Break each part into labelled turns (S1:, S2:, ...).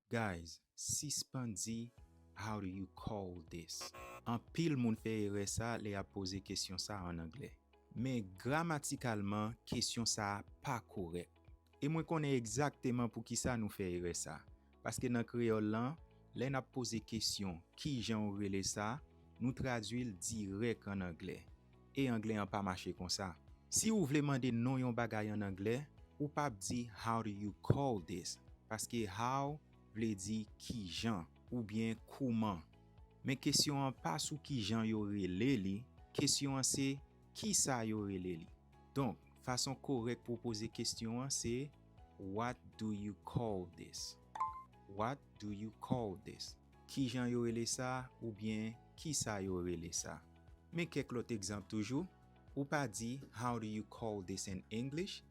S1: Guys, sispan di, how do you call this? An pil moun fe ere sa le a pose kesyon sa en anglais. Men gramatikalman, kesyon sa pa korek. E mwen konen exactement pou ki sa nou fe ere sa. Paske nan kreol lan, le nap pose kesyon ki jan ou rele sa, nou tradwil direk en anglais. E anglais an pa mache kon sa. Si ou vle mande non yon bagay en anglais, ou pap di how do you call this? Paske how vle di ki jan ou bien kouman. Men kesyon an pa sou ki jan yo rele li, kesyon an se ki sa yo rele li. Donk, fason korek pou pose kesyon an se what do you call this? What do you call this? Ki jan yo rele sa ou bien ki sa yo rele sa. Men kek lot ekzamp toujou, ou pa di how do you call this in English?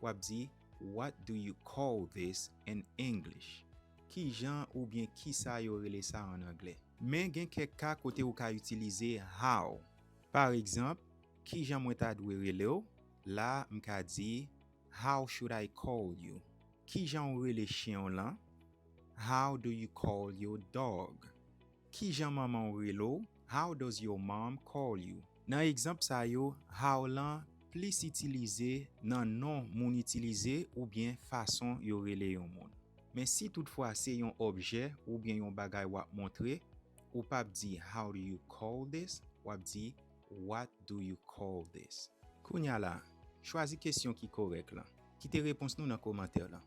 S1: Wap di what do you call this in English? Ki jan ou bien ki sa yo rele sa en anglais. Men gen kek ka kote ou ka utilize how. Par exemple, ki jan mwen ta dwe rele ou? La mka di how should I call you? Ki jan ou rele chien lan? How do you call your dog? Ki jan maman ou rele ou? How does your mom call you? Nan ekzamp sa yo, how lan plis itilize nan non moun itilize ou bien fason yo rele yon moun. Men si toutfwa se yon obje ou bien yon bagay wap montre, ou pap di how do you call this, wap di what do you call this. Kounya la, chwazi kesyon ki korek la. Kite repons nou nan komenter la.